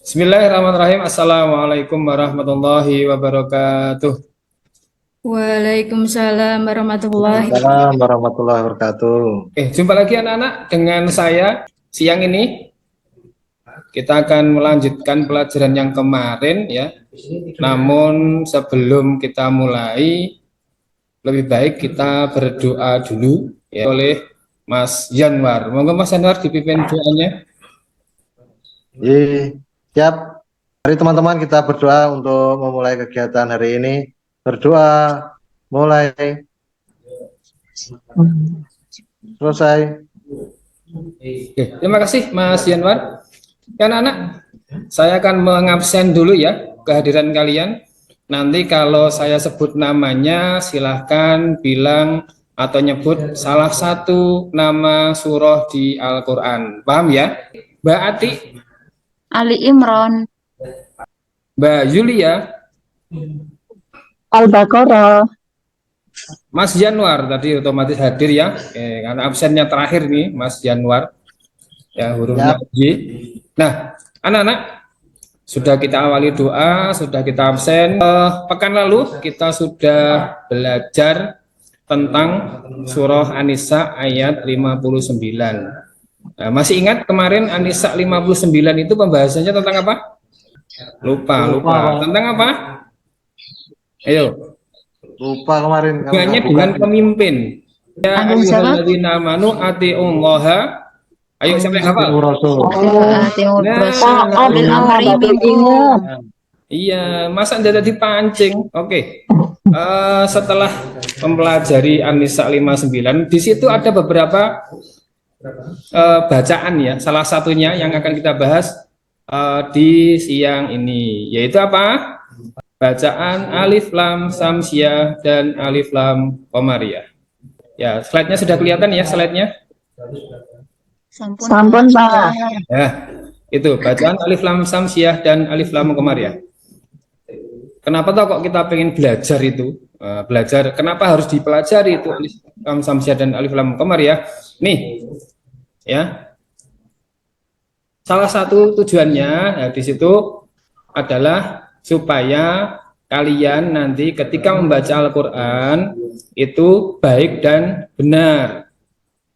Bismillahirrahmanirrahim. Assalamualaikum warahmatullahi wabarakatuh. Waalaikumsalam warahmatullahi Waalaikumsalam warahmatullahi wabarakatuh. Jumpa lagi anak-anak dengan saya siang ini. Kita akan melanjutkan pelajaran yang kemarin ya. Namun sebelum kita mulai, lebih baik kita berdoa dulu ya oleh Mas Yanwar. Monggo Mas Yanwar dipimpin doanya. Siap. Mari teman-teman kita berdoa untuk memulai kegiatan hari ini. Berdoa, mulai, selesai. Terima kasih Mas Yanwar. Ya anak-anak, saya akan mengabsen dulu ya kehadiran kalian. Nanti kalau saya sebut namanya silahkan bilang atau nyebut salah satu nama surah di Al-Quran. Paham ya? Mbak Ati, Ali Imran, Mbak Yulia, Al-Baqarah, Mas Yanwar tadi otomatis hadir ya. Karena absennya terakhir nih Mas Yanwar. Ya hurufnya J. Nah, anak-anak sudah kita awali doa, sudah kita absen. Pekan lalu kita sudah belajar tentang surah An-Nisa ayat 59. Nah, masih ingat kemarin An-Nisa 59 itu pembahasannya tentang apa? Lupa. Tentang apa? Ayo. Lupa kemarin. Hubungannya dengan pemimpin. Ya ayyuhalladzina amanu atiullaha. Ayo siapa yang hafal? Iya, masa anda tadi pancing? Oke. Setelah mempelajari An-Nisa 59, di situ ada beberapa bacaan ya. Salah satunya yang akan kita bahas di siang ini, yaitu apa? Bacaan Alif Lam Samsiah dan Alif Lam Qamariyah. Ya, slide-nya sudah kelihatan ya slide-nya? Sampun Pak. Ya, itu bacaan Alif Lam Samsiah dan Alif Lam Qamariyah. Kenapa toh kok kita pengen belajar itu? Belajar, kenapa harus dipelajari itu Alif Lam Samsiah dan Alif Lam Qamariyah? Nih, ya. Salah satu tujuannya ya, di situ adalah supaya kalian nanti ketika membaca Al-Quran itu baik dan benar.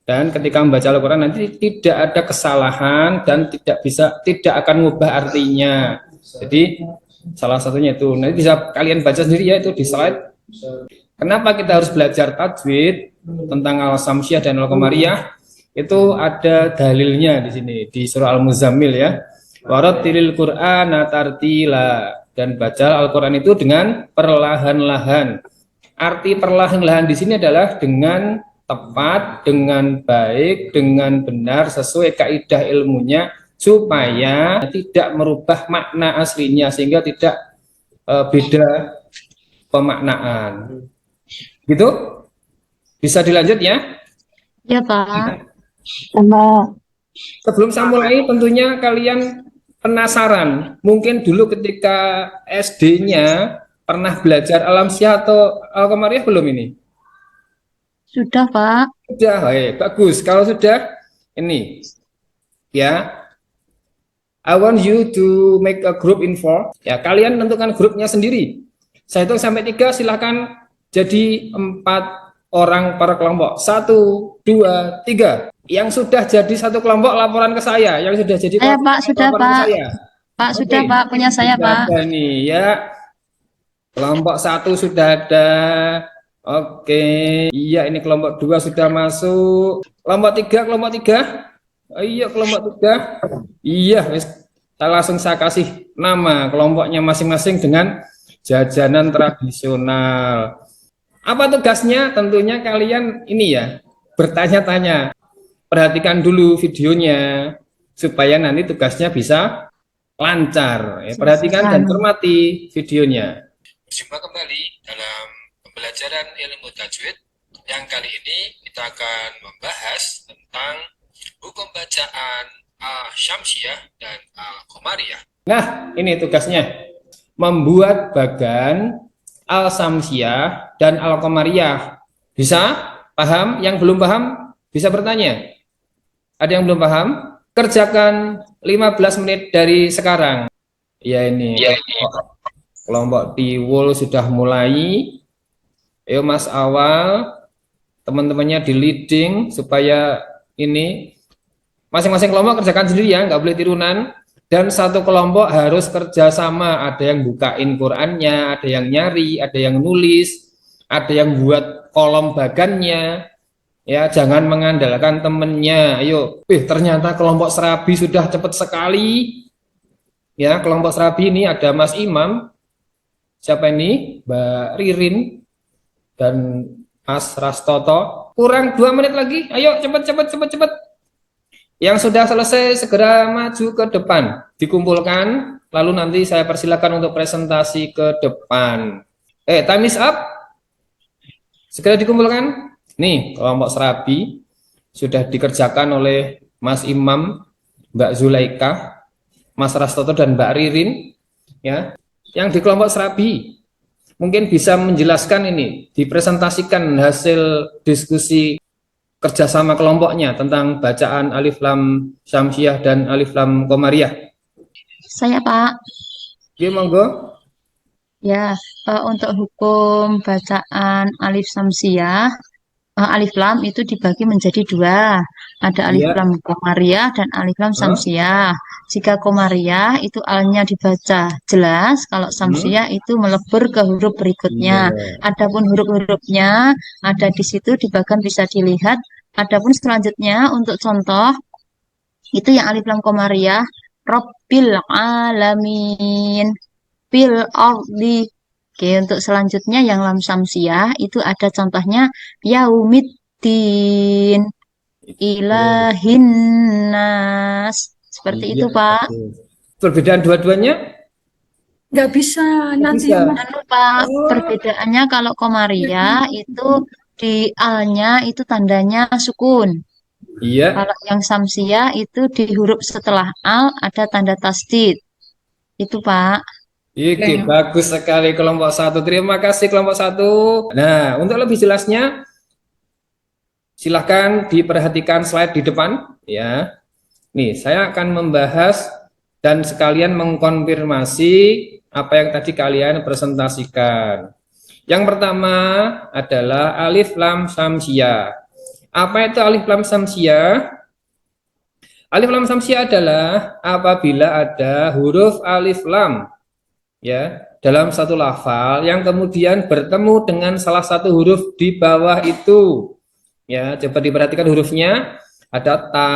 Dan ketika membaca Al-Quran nanti tidak ada kesalahan dan tidak akan mengubah artinya. Jadi salah satunya itu nanti bisa kalian baca sendiri ya itu di slide. Kenapa kita harus belajar tajwid tentang Al-Samsiah dan Al-Qamariyah? Itu ada dalilnya di sini di surah Al-Muzammil ya. Warattilil Qur'ana tartila, dan baca Al-Quran itu dengan perlahan-lahan. Arti perlahan-lahan di sini adalah dengan tepat, dengan baik, dengan benar, sesuai kaidah ilmunya, supaya tidak merubah makna aslinya, sehingga tidak beda pemaknaan. Gitu? Bisa dilanjut ya? Ya Pak. Sebelum saya mulai, tentunya kalian penasaran. Mungkin dulu ketika SD-nya pernah belajar Al-Samsiah atau Al-Qamariyah belum ini? Sudah Pak. Sudah, bagus. Kalau sudah, ini ya, I want you to make a group in 4. Ya, kalian tentukan grupnya sendiri. Saya hitung sampai 3, silahkan jadi 4 orang per kelompok. 1, 2, 3. Yang sudah jadi satu kelompok laporan ke saya. Yang sudah jadi kelompok, Pak, sudah laporan ke Pak. saya. Pak, sudah Pak, punya saya Sudah Pak. ada nih ya. Kelompok 1 sudah ada. Oke, iya ini kelompok 2 sudah masuk. Kelompok 3. Oh, iya kelompok 3. Iya, saya kasih nama kelompoknya masing-masing dengan jajanan tradisional. Apa tugasnya? Tentunya kalian ini ya, bertanya-tanya. Perhatikan dulu videonya supaya nanti tugasnya bisa lancar. Perhatikan dan cermati videonya. Berjumpa kembali dalam pembelajaran ilmu tajwid. Yang kali ini kita akan membahas tentang hukum bacaan Al-Syamsiah dan Al-Qamariyah. Nah, ini tugasnya. Membuat bagan Al-Syamsiah dan Al-Qamariyah. Bisa? Paham? Yang belum paham bisa bertanya. Ada yang belum paham? Kerjakan 15 menit dari sekarang. Ya ini kelompok Tiwul sudah mulai. Ayo Mas Awal, teman-temannya di leading supaya ini masing-masing kelompok kerjakan sendiri ya, nggak boleh tirunan. Dan satu kelompok harus kerjasama. Ada yang bukain Qurannya, ada yang nyari, ada yang nulis, ada yang buat kolom bagannya. Ya, jangan mengandalkan temennya. Ayo, ternyata kelompok Serabi sudah cepat sekali. Ya, kelompok Serabi ini ada Mas Imam, siapa ini? Mbak Ririn dan Mas Rastoto. Kurang 2 menit lagi. Ayo, cepat. Yang sudah selesai segera maju ke depan, dikumpulkan. Lalu nanti saya persilakan untuk presentasi ke depan. Time is up. Segera dikumpulkan. Nih, kelompok Serabi sudah dikerjakan oleh Mas Imam, Mbak Zulaika, Mas Rastoto dan Mbak Ririn. Ya, yang di kelompok Serabi mungkin bisa menjelaskan ini, dipresentasikan hasil diskusi kerjasama kelompoknya tentang bacaan Alif Lam Syamsiah dan Alif Lam Komariah. Saya Pak. Oke, monggo. Ya, untuk hukum bacaan Alif Samsiah, Alif Lam itu dibagi menjadi 2. Ada Alif Ya. Lam Komariah dan Alif Lam Samsiah. Jika Komariah itu alnya dibaca jelas, kalau Samsiah itu melebur ke huruf berikutnya. Adapun huruf-hurufnya ada di situ di bagian bisa dilihat. Adapun selanjutnya untuk contoh itu yang Alif Lam Komariah, Rabbil Alamin, Fil Ardi. Oke, untuk selanjutnya yang lam samsiah itu ada contohnya Yaumiddin, Ilahin Nas. Seperti itu, Pak. Perbedaan dua-duanya? Nggak bisa, nanti bisa. Jangan lupa perbedaannya kalau Komariah itu di alnya itu tandanya sukun. Iya. Kalau yang samsiah itu di huruf setelah al ada tanda tasdid. Itu, Pak. Oke, bagus sekali kelompok 1. Terima kasih kelompok 1. Nah, untuk lebih jelasnya silahkan diperhatikan slide di depan ya. Nih, saya akan membahas dan sekalian mengkonfirmasi apa yang tadi kalian presentasikan. Yang pertama adalah Alif Lam Samsiah. Apa itu Alif Lam Samsiah? Alif Lam Samsiah adalah apabila ada huruf Alif Lam ya dalam satu lafal yang kemudian bertemu dengan salah satu huruf di bawah itu. Ya, coba diperhatikan hurufnya, ada ta,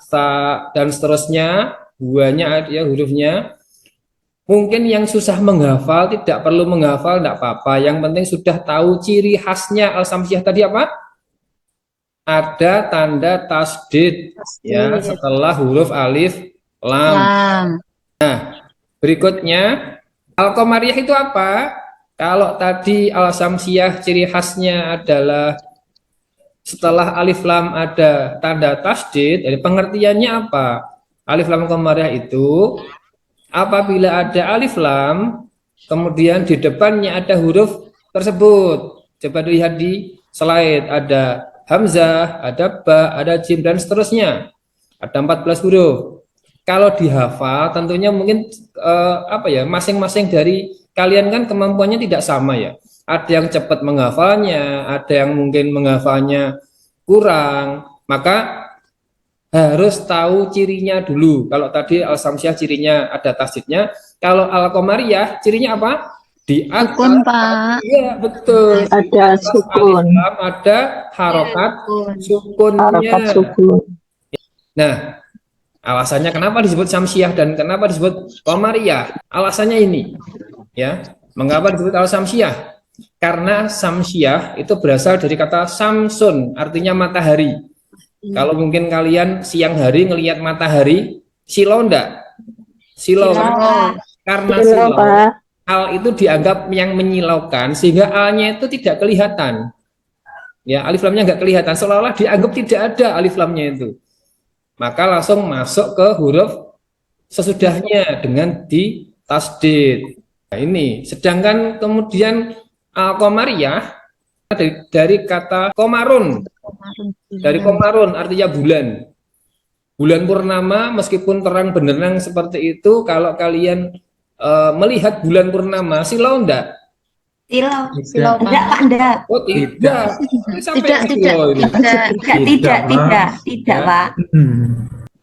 sa dan seterusnya, buahnya ada hurufnya. Mungkin yang susah menghafal tidak perlu menghafal, tidak apa-apa. Yang penting sudah tahu ciri khasnya al-samsiah tadi apa? Ada tanda tasdid ya setelah huruf alif lam. Nah, berikutnya al-qamariyah itu apa? Kalau tadi al-samsiah ciri khasnya adalah setelah alif lam ada tanda tasdid, jadi pengertiannya apa? Alif lam qamariyah itu apabila ada alif lam, kemudian di depannya ada huruf tersebut. Coba dilihat di slide, ada hamzah, ada ba, ada jim dan seterusnya. Ada 14 huruf. Kalau dihafal tentunya mungkin masing-masing dari kalian kan kemampuannya tidak sama ya. Ada yang cepat menghafalnya, ada yang mungkin menghafalnya kurang. Maka harus tahu cirinya dulu. Kalau tadi al-samsiah cirinya ada tasdidnya, kalau al-qamariyah cirinya apa? Di sukun, Pak. Iya, betul. Ada sukun. Ada harokat sukunnya. Harokat sukun. Nah, alasannya kenapa disebut samsiah dan kenapa disebut qamariyah? Alasannya ini, ya. Mengapa disebut al-samsiah? Karena samsiah itu berasal dari kata samsun, artinya matahari. Kalau mungkin kalian siang hari ngelihat matahari, silau enggak? Silau. Karena silau, al itu dianggap yang menyilaukan sehingga alnya itu tidak kelihatan. Ya, alif lamnya enggak kelihatan, seolah-olah dianggap tidak ada alif lamnya itu. Maka langsung masuk ke huruf sesudahnya dengan di tasdid. Nah, ini. Sedangkan kemudian al-qamariyah dari kata komarun. Dari komarun artinya bulan. Bulan purnama meskipun terang benderang seperti itu, kalau kalian melihat bulan purnama silau enggak? Silau, Pak. Enggak. Oh tidak. Ini sampai Tidak, silau ini. Tidak, Pak.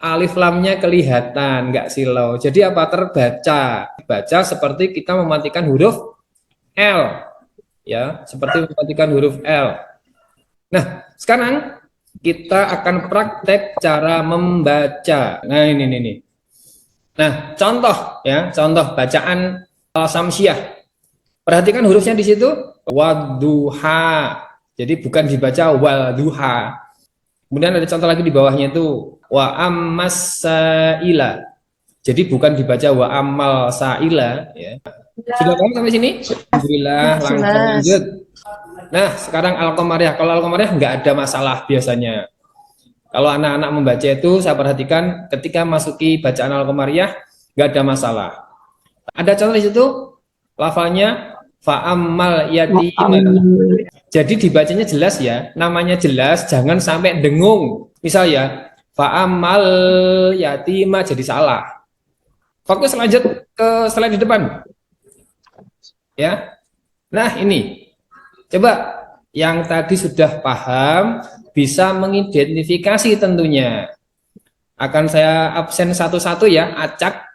Alif lamnya kelihatan, enggak silau. Jadi apa? Terbaca. Baca seperti kita mematikan huruf L. Ya, seperti mematikan huruf L. Nah, sekarang kita akan praktek cara membaca. Nah, ini. Nah, contoh ya, contoh bacaan Samsiah. Perhatikan hurufnya di situ, wadduha. Jadi bukan dibaca walduha. Kemudian ada contoh lagi di bawahnya itu wa ammasaila. Jadi bukan dibaca wa ammal saila ya. Sudah paham sampai sini? Alhamdulillah, langsung lanjut. Nah, sekarang Al-Qamariyah. Kalau Al-Qamariyah nggak ada masalah biasanya. Kalau anak-anak membaca itu, saya perhatikan ketika masuki bacaan Al-Qamariyah, nggak ada masalah. Ada contoh di situ, lafalnya fa'ammal yatima. Jadi dibacanya jelas ya, namanya jelas, jangan sampai dengung. Misal ya, fa'ammal yatima jadi salah. Fokus lanjut ke slide di depan. Ya. Nah, ini. Coba yang tadi sudah paham bisa mengidentifikasi tentunya. Akan saya absen satu-satu ya, acak.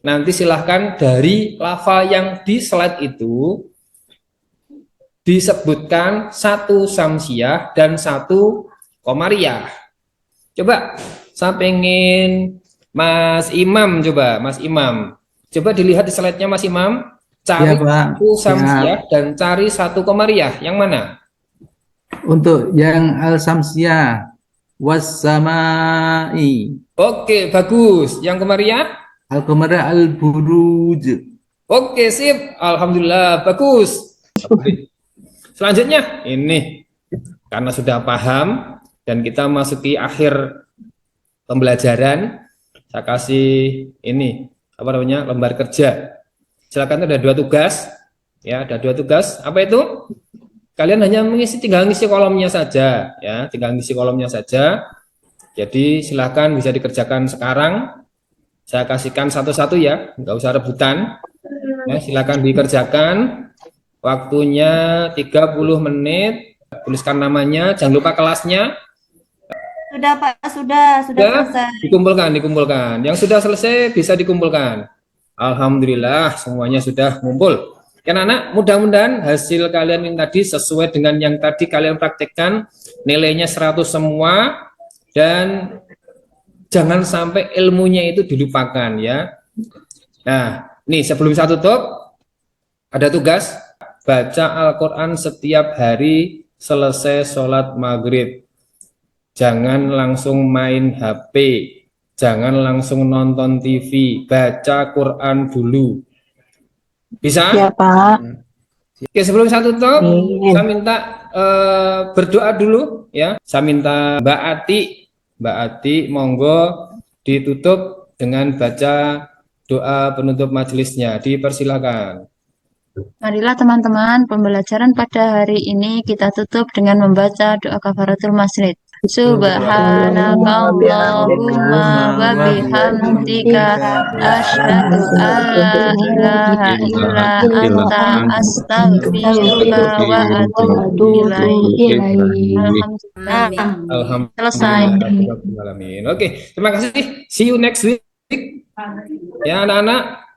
Nanti silahkan dari lafal yang di slide itu disebutkan satu Samsiah dan satu Qamariyah. Coba saya pengen Mas Imam, coba Mas Imam. Coba dilihat di slide-nya Mas Imam, cari satu Samsiah dan cari satu Qamariyah. Yang mana? Untuk yang Al-Samsiah was-samai. Oke, bagus. Yang Qamariyah? Al-Qamariyah al-buruj. Oke, sip. Alhamdulillah, bagus. Selanjutnya, ini. Karena sudah paham dan kita masuki akhir pembelajaran, saya kasih ini, apa namanya, lembar kerja. Silakan, ada 2 tugas. Ya, ada 2 tugas. Apa itu? Kalian hanya tinggal ngisi kolomnya saja, ya, tinggal ngisi kolomnya saja. Jadi silakan bisa dikerjakan sekarang. Saya kasihkan satu-satu ya, nggak usah rebutan. Ya, silakan dikerjakan. Waktunya 30 menit. Tuliskan namanya, jangan lupa kelasnya. Sudah, Pak, sudah selesai. Dikumpulkan. Yang sudah selesai bisa dikumpulkan. Alhamdulillah semuanya sudah ngumpul. Kan anak, mudah-mudahan hasil kalian yang tadi sesuai dengan yang tadi kalian praktekkan, nilainya 100 semua dan jangan sampai ilmunya itu dilupakan ya. Nah, nih sebelum saya tutup ada tugas baca Al-Qur'an setiap hari selesai sholat maghrib. Jangan langsung main HP, jangan langsung nonton TV, baca Quran dulu. Bisa? Ya, Pak. Oke, sebelum saya tutup, Amin. saya minta berdoa dulu ya. Saya minta Mbak Ati, monggo ditutup dengan baca doa penutup majelisnya. Dipersilakan. Marilah teman-teman, pembelajaran pada hari ini kita tutup dengan membaca doa kafaratul masjid. Subhanakallahumma wa bihamdika asyhadu an la ilaha illa anta astaghfiruka wa atubu ilaik. Alhamdulillah. Selesai. Alamin. Oke, terima kasih. See you next week. Ya anak-anak,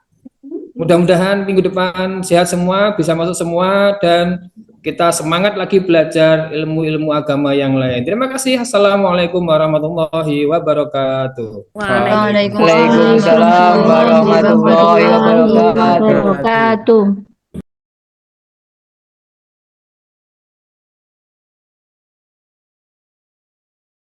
mudah-mudahan minggu depan sehat semua, bisa masuk semua, dan kita semangat lagi belajar ilmu-ilmu agama yang lain. Terima kasih. Assalamualaikum warahmatullahi wabarakatuh. Waalaikumsalam warahmatullahi wabarakatuh.